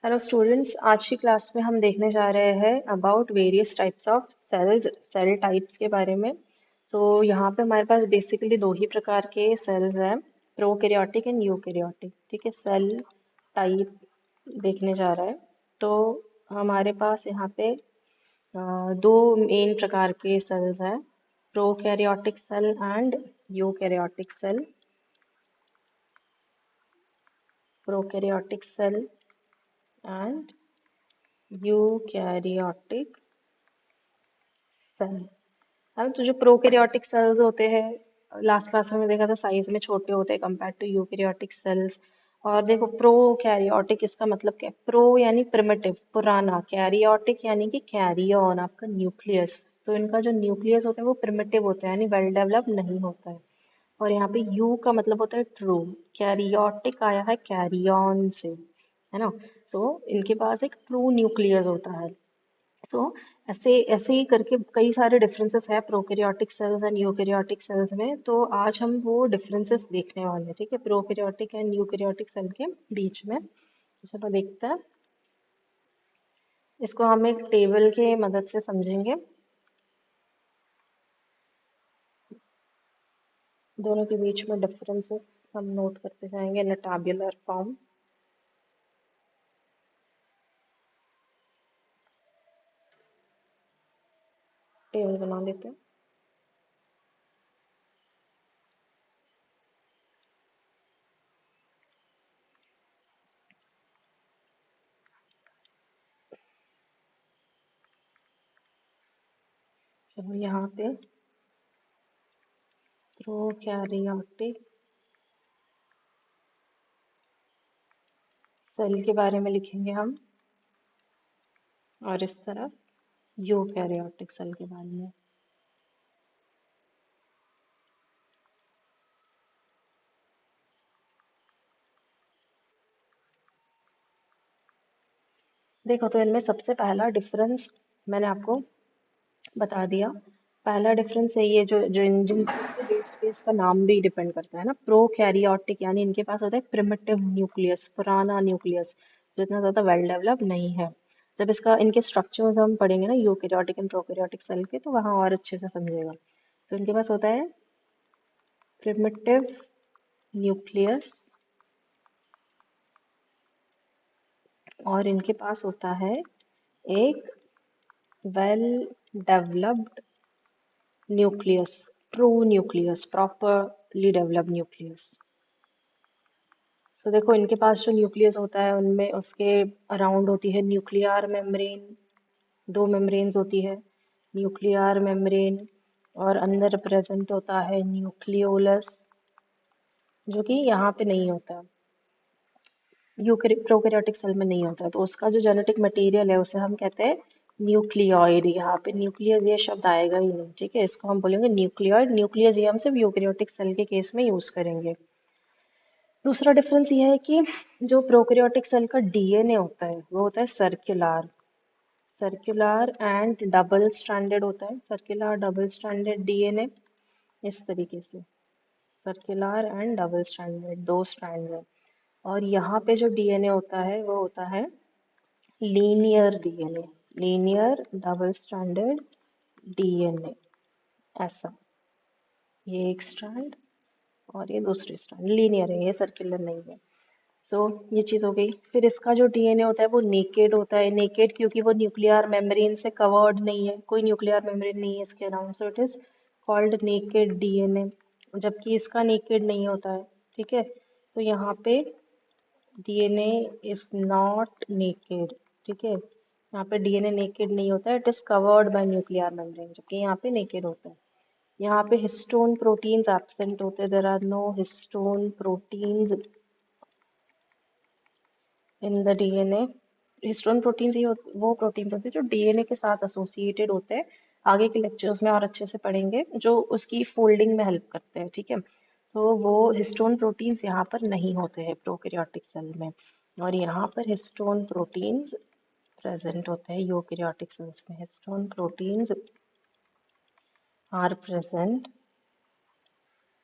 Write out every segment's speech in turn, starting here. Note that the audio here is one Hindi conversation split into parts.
हेलो स्टूडेंट्स, आज की क्लास में हम देखने जा रहे हैं about various types of cells, cell types के बारे में। यहाँ पे हमारे पास बेसिकली दो ही प्रकार के सेल्स हैं, प्रोकैरियोटिक एंड यूकैरियोटिक। ठीक है, सेल टाइप देखने जा रहा है। तो हमारे पास यहाँ पे दो मेन प्रकार के सेल्स हैं, prokaryotic cell and eukaryotic cell. Prokaryotic cell and eukaryotic cell. हाँ, तो जो प्रोकैरियोटिक सेल्स होते हैं, लास्ट क्लास में हमने देखा था साइज में छोटे होते हैं कंपेयर टू यूकैरियोटिक सेल्स। और देखो, प्रोकैरियोटिक इसका मतलब क्या है? प्रो यानी प्रिमिटिव, पुराना, कैरियोटिक यानी कि कैरी ऑन, आपका न्यूक्लियस। तो इनका जो न्यूक्लियस होता है वो प्रिमिटिव होता है, यानी वेल डेवलप नहीं होता है। और यहाँ पे यू का मतलब होता है ट्रू। कैरियोटिक आया है कैरी ऑन से, है ना। इनके पास एक ट्रू न्यूक्लियस होता है। तो ऐसे ऐसे ही करके कई सारे डिफरेंसेस है prokaryotic cells and eukaryotic cells में। तो आज हम वो डिफरेंसेस देखने वाले हैं, ठीक है, प्रोकैरियोटिक एंड यूकैरियोटिक सेल के बीच में। तो चलो देखते हैं, इसको हम एक टेबल के मदद से समझेंगे। दोनों के बीच में डिफरेंसेस हम नोट करते जाएंगे इन टैब्युलर फॉर्म। टेबल बना लेते हैं। चलो यहाँ पे प्रोकैरियोटिक सेल के बारे में लिखेंगे हम, और इस तरफ यूकैरियोटिक सेल के बारे में। देखो, तो इनमें सबसे पहला डिफरेंस मैंने आपको बता दिया। पहला डिफरेंस है ये, जो जो इंजन के बेस पे इसका नाम भी डिपेंड करता है ना, प्रोकैरियोटिक, यानी इनके पास होता है प्रिमिटिव न्यूक्लियस, पुराना न्यूक्लियस जो इतना ज़्यादा वेल डेवलप नहीं है। जब इसका इनके स्ट्रक्चर्स हम पढ़ेंगे ना, यूकैरियोटिक एंड प्रोकैरियोटिक सेल के, तो वहाँ और अच्छे से समझेगा। तो इनके पास होता है प्रिमिटिव न्यूक्लियस, और इनके पास होता है एक well developed nucleus, true nucleus, properly developed nucleus. तो देखो, इनके पास जो न्यूक्लियस होता है उनमें उसके अराउंड होती है न्यूक्लियर मेम्ब्रेन। दो मेम्ब्रेन्स होती है, न्यूक्लियर मेम्ब्रेन, और अंदर प्रेजेंट होता है न्यूक्लियोलस, जो कि यहाँ पे नहीं होता, प्रोकैरियोटिक सेल में नहीं होता है। तो उसका जो जेनेटिक मटेरियल है उसे हम कहते हैं न्यूक्लियोइड। यहाँ पे न्यूक्लियस ये शब्द आएगा ही नहीं, ठीक है, इसको हम बोलेंगे न्यूक्लियोइड। न्यूक्लियस ये हम सिर्फ यूकैरियोटिक सेल के केस में यूज करेंगे। दूसरा डिफरेंस ये है कि जो प्रोकैरियोटिक सेल का डीएनए होता है वो होता है circular, circular and double stranded होता है, सर्कुलर डबल स्ट्रैंडेड डीएनए, इस तरीके से सर्कुलर एंड डबल स्ट्रैंडेड, दो स्ट्रैंड्स है। और यहाँ पे जो डीएनए होता है वो होता है linear DNA, linear double stranded DNA, ऐसा। ये एक स्ट्रैंड और ये दूसरी स्ट्रैंड लीनियर है, ये सर्कुलर नहीं है। ये चीज़ हो गई। फिर इसका जो डीएनए होता है वो नेकेड होता है। नेकेड क्योंकि वो न्यूक्लियर मेम्ब्रेन से कवर्ड नहीं है, कोई न्यूक्लियर मेम्ब्रेन नहीं है इसके around, so it is called naked DNA. जबकि इसका नेकेड नहीं होता है, ठीक है। तो यहाँ पे डीएनए इज नॉट नेकेड, ठीक है, यहाँ पे डीएनए नेकेड नहीं होता है, it is covered by nuclear membrane, जबकि यहाँ पे नेकेड होता है। यहाँ पे हिस्टोन प्रोटीन्स एब्सेंट होते हैं, there are no histone proteins in the DNA. Histone proteins ये वो प्रोटीन्स होते हैं जो डीएनए के साथ एसोसिएटेड होते हैं। आगे के लेक्चर्स में और अच्छे से पढ़ेंगे, जो उसकी फोल्डिंग में हेल्प करते हैं, ठीक है। वो हिस्टोन प्रोटीन्स यहाँ पर नहीं होते हैं प्रोकैरियोटिक सेल में, और यहाँ पर हिस्टोन प्रोटीन्स प्रेजेंट होते हैं यूकैरियोटिक सेल्स में। हिस्टोन प्रोटीन्स आर प्रेजेंट,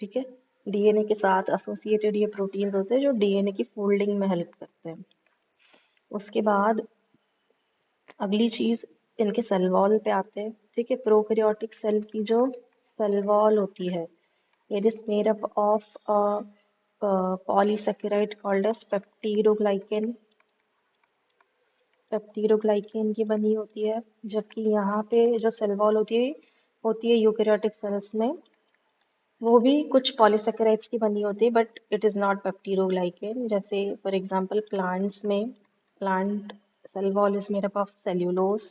ठीक है, डीएनए के साथ एसोसिएटेड ये प्रोटीन्स होते हैं जो डीएनए की फोल्डिंग में हेल्प करते हैं। उसके बाद अगली चीज इनके सेल वॉल पे आते हैं। ठीक है, प्रोकैरियोटिक सेल की जो सेल वॉल होती है, it is made up of polysaccharide called as peptidoglycan. Peptidoglycan की बनी होती है। जबकि यहाँ पे जो सेल वॉल होती है यूकेरियोटिक सेल्स में, वो भी कुछ पॉलीसेकेराइड्स की बनी होती है, but it is not peptidoglycan. जैसे फॉर एग्जांपल प्लांट्स में, plant cell wall is made up of cellulose.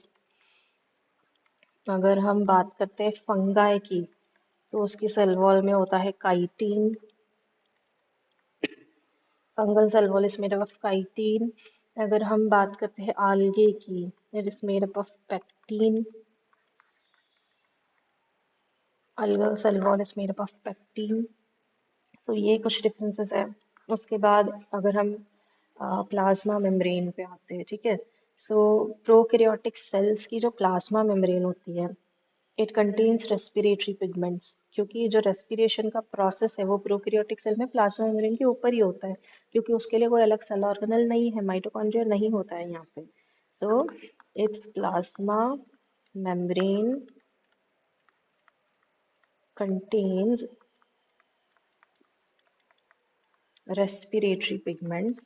अगर हम बात करते हैं फंगाई की, तो उसकी सेल वॉल में होता है chitin. Fungal cell wall is made up of chitin. अगर हम बात करते हैं आल्गे की, it is made up of pectin. algal cell wall is made up of pectin। तो ये कुछ डिफरेंसेस है। उसके बाद अगर हम प्लाज्मा मेम्ब्रेन पे आते हैं, ठीक है। सो प्रोकैरियोटिक सेल्स की जो प्लाज्मा मेम्ब्रेन होती है, इट कंटेन्स रेस्पिरेटरी पिगमेंट्स। क्योंकि जो रेस्पिरेशन का प्रोसेस है वो प्रोकैरियोटिक सेल में प्लाज्मा मेम्ब्रेन के ऊपर ही होता है, क्योंकि उसके लिए कोई अलग सेल ऑर्गेनल नहीं है, माइटोकॉन्ड्रिया नहीं होता है यहाँ पे। So it's plasma membrane contains respiratory pigments।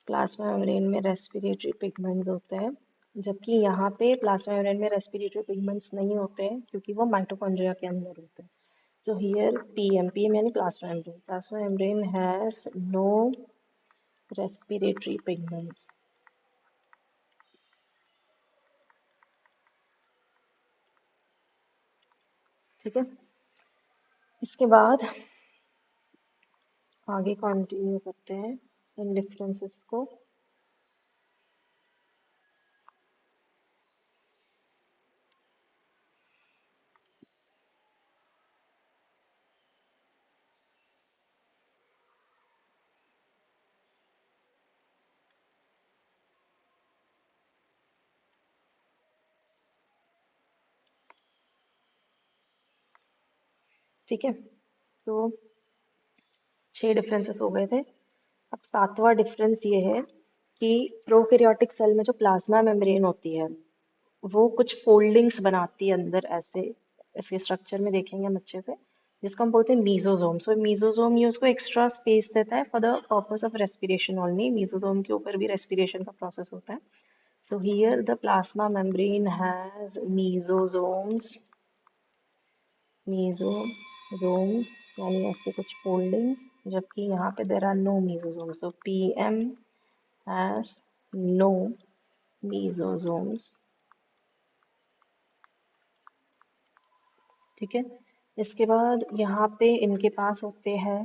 Plasma membrane में रेस्पिरेटरी पिगमेंट्स होते हैं, जबकि यहाँ पे प्लाज्मा मेम्ब्रेन में रेस्पिरेटरी पिगमेंट्स नहीं होते हैं, क्योंकि वो माइटोकॉन्ड्रिया के अंदर होते हैं। सो हियर पीएम यानी plasma membrane has no respiratory pigments. ठीक है, इसके बाद आगे कंटिन्यू करते हैं इन डिफरेंसेस को। ठीक है, तो 6 डिफरेंसेस हो गए थे। अब 7वां डिफरेंस ये है कि प्रोकैरियोटिक सेल में जो प्लाज्मा मेम्ब्रेन होती है, वो कुछ फोल्डिंग्स बनाती है अंदर ऐसे। इसके स्ट्रक्चर में देखेंगे हम अच्छे से, जिसको हम बोलते हैं मीजोजोम। सो मीजोजोम ये उसको एक्स्ट्रा स्पेस देता है for the purpose of respiration only. Mesosome के ऊपर भी रेस्पिरेशन का प्रोसेस होता है। So here the plasma membrane has mesosomes. Mesosomes यानी ऐसे कुछ फोल्डिंग्स, जबकि यहाँ पे there are no mesosomes. So PM has no mesosomes. ठीक है, इसके बाद यहाँ पे इनके पास होते हैं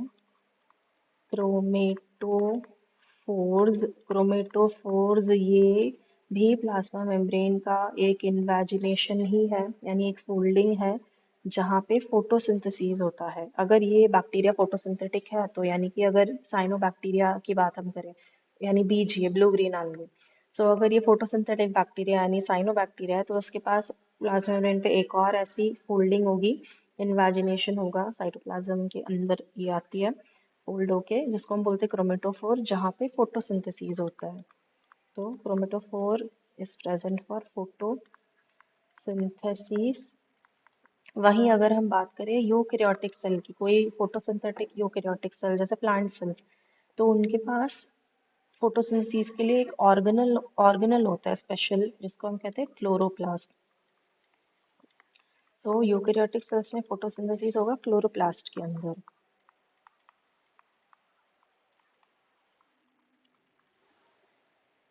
क्रोमेटोफोर्स। क्रोमेटोफोर्स ये भी प्लाज्मा मेम्ब्रेन का एक इन्वेजिनेशन ही है, यानी एक फोल्डिंग है जहाँ पे फोटोसिंथेसिस होता है। अगर ये बैक्टीरिया फोटोसिंथेटिक है, तो यानी कि अगर साइनोबैक्टीरिया की बात हम करें, यानी बीज ये ब्लू ग्रीन algae। सो अगर ये फोटोसिंथेटिक बैक्टीरिया यानी साइनोबैक्टीरिया है, तो उसके पास प्लाज्मा मेम्ब्रेन पे एक और ऐसी फोल्डिंग होगी, इन्वेजिनेशन होगा साइटोप्लाज्म के अंदर। ये आती है फोल्ड होके, जिसको हम बोलते हैं क्रोमेटोफोर, जहाँ पे फोटोसिंथेसिस होता है। तो chromatophore is present for photosynthesis. वहीं अगर हम बात करें यूकेरियोटिक सेल की, कोई फोटोसिंथेटिक यूकेरियोटिक सेल जैसे प्लांट सेल्स, तो उनके पास फोटोसिंथेसिस के लिए एक ऑर्गेनल होता है स्पेशल, जिसको हम कहते हैं क्लोरोप्लास्ट। तो यूकेरियोटिक सेल्स में फोटोसिंथेसिस होगा क्लोरोप्लास्ट के अंदर।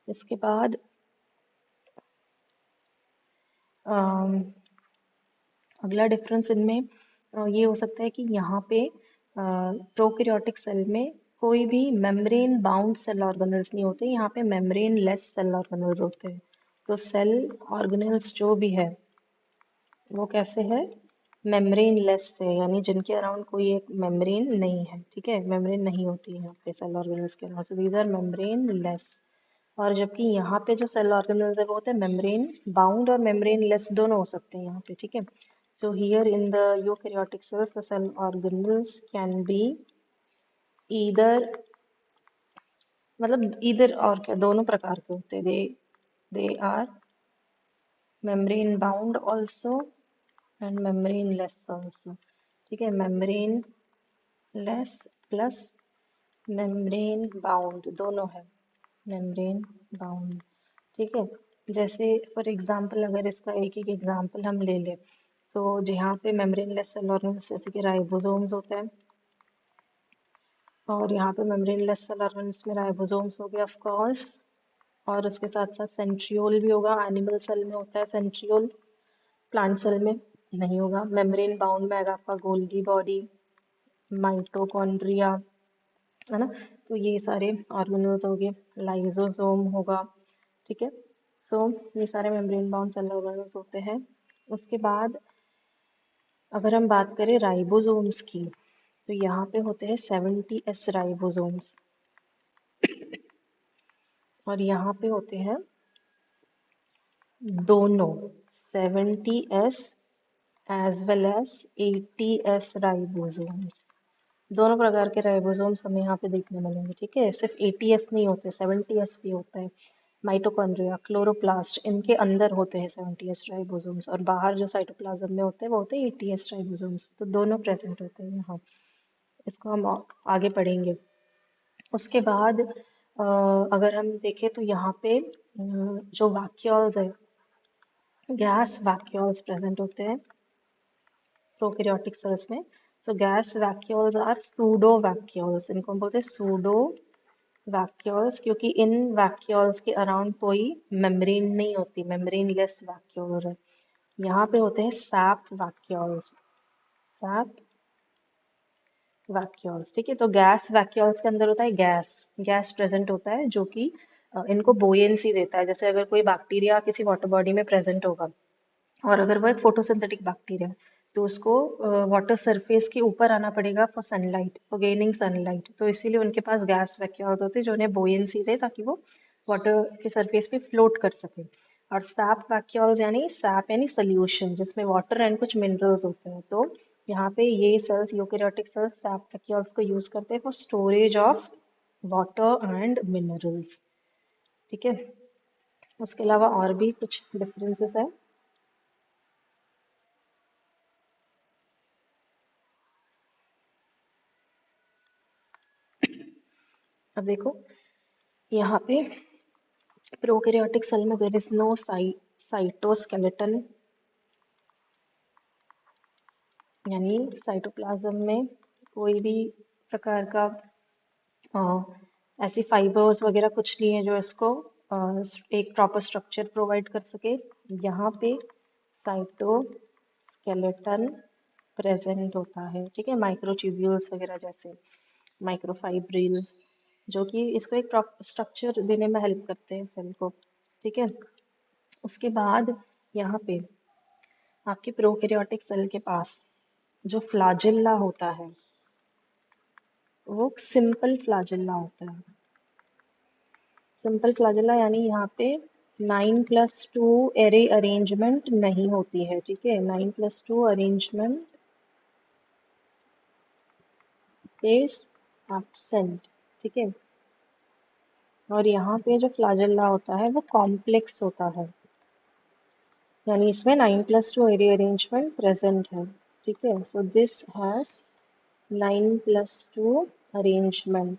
इसके बाद अगला डिफरेंस इनमें ये हो सकता है कि यहाँ पे प्रोकैरियोटिक सेल में कोई भी मेम्ब्रेन बाउंड सेल ऑर्गेनल्स नहीं होते, यहाँ पे मेम्ब्रेन लेस सेल ऑर्गेनल्स होते हैं। तो सेल ऑर्गेनल्स जो भी है वो कैसे है, मेम्ब्रेन लेस है, यानी जिनके अराउंड कोई एक मेम्ब्रेन नहीं है। ठीक है, मेम्ब्रेन नहीं होती है यहाँ पे सेल ऑर्गेनल्स के around, so these are membrane less. और जबकि यहाँ पे जो सेल ऑर्गेनल्स है वो होते हैं मेम्ब्रेन बाउंड और मेम्ब्रेन लेस, दोनों हो सकते हैं यहाँ पे। ठीक है, so here in the eukaryotic cells the cell organelles can be either, मतलब ईदर और क्या, दोनों प्रकार के होते हैं। They are membrane bound also and membrane less also. ठीक है, membrane less plus membrane bound दोनों है, मेम्ब्रेन बाउंड। ठीक है, जैसे फॉर एग्जांपल अगर इसका एक एक एग्जांपल हम ले लें, तो जहाँ पे मेम्ब्रेन लेस सेल ऑर्गेन्स जैसे कि राइबोसोम्स होते हैं, और यहाँ पे मेम्ब्रेन लेस सेल ऑर्गेन्स में राइबोसोम्स हो गया ऑफ कोर्स, और उसके साथ साथ सेंट्रियोल भी होगा। एनिमल सेल में होता है सेंट्रियोल, प्लांट सेल में नहीं होगा। मेम्ब्रेन बाउंड में आएगा आपका गोल्गी बॉडी, माइटोकॉन्ड्रिया, है ना। तो ये सारे ऑर्गेनल्स हो गए, लाइजोसोम होगा। ठीक है, तो ये सारे मेम्ब्रेन बाउंड सेल ऑर्गेनल्स होते हैं। उसके बाद अगर हम बात करें राइबोसोम्स की, तो यहाँ पे होते हैं 70S राइबोसोम्स, और यहाँ पे होते हैं दोनों 70S as well as 80S ribosomes. दोनों प्रकार के राइबोसोम्स हमें यहाँ पे देखने मिलेंगे। ठीक है, सिर्फ 80S नहीं होते, 70S भी होता है। माइटोकॉन्ड्रिया, क्लोरोप्लास्ट, इनके अंदर होते हैं 70S राइबोसोम्स, और बाहर जो साइटोप्लाज्म में होते हैं वो होते हैं 80S राइबोसोम्स। तो दोनों प्रेजेंट होते हैं यहाँ, इसको हम आगे पढ़ेंगे। उसके बाद अगर हम देखें तो यहाँ पे जो वैक्यूल्स है, गैस वैक्यूल्स प्रेजेंट होते हैं प्रोकैरियोटिक सेल्स में। So gas vacuoles are pseudo vacuoles, इनको हम बोलते हैं सूडो वैक्यूल्स, क्योंकि इन वैक्यूल्स के अराउंड कोई मेम्ब्रेन नहीं होती, मेम्ब्रेन लेस वैक्यूल है। यहाँ पे होते हैं सैप वैक्यूल्स, सैप वैक्यूल्स। ठीक है, तो गैस वैक्यूल्स के अंदर होता है गैस, गैस प्रेजेंट होता है जो कि इनको बोयेंसी देता है। जैसे अगर कोई बैक्टीरिया किसी वाटर बॉडी में प्रेजेंट होगा, और अगर वो एक फोटोसिंथेटिक बैक्टीरिया है, तो उसको वाटर सरफेस के ऊपर आना पड़ेगा for sunlight, for gaining sunlight. तो इसीलिए उनके पास गैस वैक्यूल्स होते हैं जो उन्हें बोयेंसी दे, ताकि वो वाटर के सरफेस पे फ्लोट कर सके। और सैप वैक्यूल्स यानी सैप यानी सोल्यूशन, जिसमें वाटर एंड कुछ मिनरल्स होते हैं। तो यहाँ पे ये cells, eukaryotic cells, sap vacuoles को यूज करते हैं for storage of water and minerals. ठीक है, उसके अलावा और भी कुछ डिफरेंसेस है। अब देखो यहाँ पे प्रोकैरियोटिक सेल में देयर इज नो साइटोस्केलेटन, यानी साइटोप्लाज्म में कोई भी प्रकार का ऐसी फाइबर्स वगैरह कुछ नहीं है जो इसको एक प्रॉपर स्ट्रक्चर प्रोवाइड कर सके। यहाँ पे साइटोस्केलेटन प्रेजेंट होता है। ठीक है, माइक्रोट्यूब्यूल्स वगैरह जैसे माइक्रोफाइब्रिल्स, जो कि इसको एक प्रॉपर स्ट्रक्चर देने में हेल्प करते हैं सेल को। ठीक है, उसके बाद यहाँ पे आपके प्रोकैरियोटिक सेल के पास जो फ्लाजेल्ला होता है वो सिंपल फ्लाजेल्ला होता है। सिंपल फ्लाजेल्ला यानी यहाँ पे 9+2 एरे अरेंजमेंट नहीं होती है। ठीक है, 9+2 अरेंजमेंट इज एब्सेंट। ठीक है, और यहाँ पे जो फ्लाजेल्ला होता है वो कॉम्प्लेक्स होता है, यानी इसमें 9+2 एरे अरेंजमेंट प्रेजेंट है। ठीक है, सो दिस हैज 9+2 अरेंजमेंट।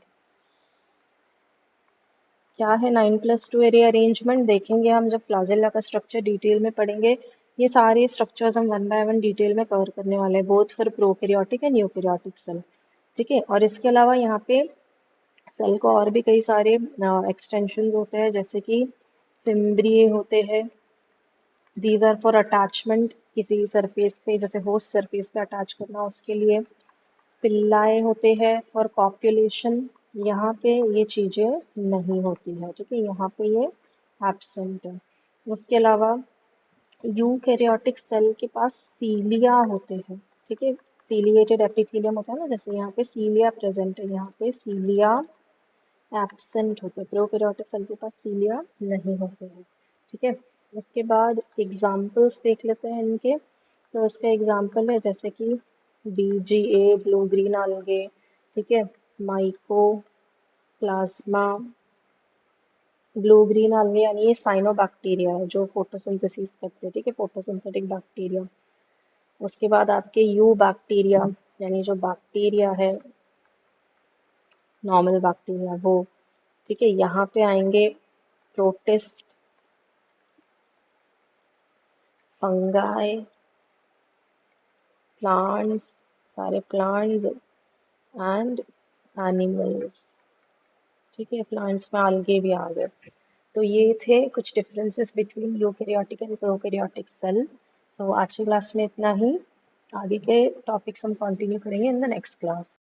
क्या है 9+2 एरे अरेंजमेंट, देखेंगे हम जब फ्लाजेल्ला का स्ट्रक्चर डिटेल में पढ़ेंगे। ये सारे स्ट्रक्चर्स हम वन बाय वन डिटेल में कवर करने वाले हैं, both for prokaryotic and eukaryotic cell. ठीक है, और इसके अलावा यहाँ पे सेल को और भी कई सारे एक्सटेंशन होते हैं, जैसे कि फिम्ब्रिए होते हैं। दीज आर फॉर अटैचमेंट किसी सरफेस पे, जैसे होस्ट सरफेस पे अटैच करना, उसके लिए। पिल्लाए होते हैं फॉर कॉप्युलेशन, यहाँ पे ये चीज़ें नहीं होती है। ठीक है, यहाँ पे ये एब्सेंट है। उसके अलावा यूकैरियोटिक सेल के पास सीलिया होते हैं। ठीक है, सीलिएटेड एपिथेलियम होता है ना, जैसे यहाँ पे सीलिया प्रेजेंट है, यहाँ पे सीलिया एब्सेंट होते हैं। प्रोकैरियोटिक सेल के पास सीलिया नहीं होते हैं। ठीक है, उसके बाद एग्जाम्पल्स देख लेते हैं इनके। तो इसका एग्जाम्पल है जैसे कि BGA, ब्लू ग्रीन algae। ठीक है, माइकोप्लाज्मा, ब्लू ग्रीन algae यानी ये साइनोबैक्टीरिया है जो फोटोसिंथेसिस करते हैं, ठीक है, फोटोसिंथेटिक बैक्टीरिया। उसके बाद आपके यू बैक्टीरिया यानी जो बैक्टीरिया है, नॉर्मल बैक्टीरिया वो, ठीक है। यहाँ पे आएंगे प्रोटिस्ट, फंगाई, प्लांट्स, सारे प्लांट्स एंड एनिमल्स, ठीक है। प्लांट्स में algae भी आ गए। तो ये थे कुछ differences between eukaryotic and prokaryotic cell. तो आज की क्लास में इतना ही। आगे के टॉपिक्स हम कंटिन्यू करेंगे इन द नेक्स्ट क्लास।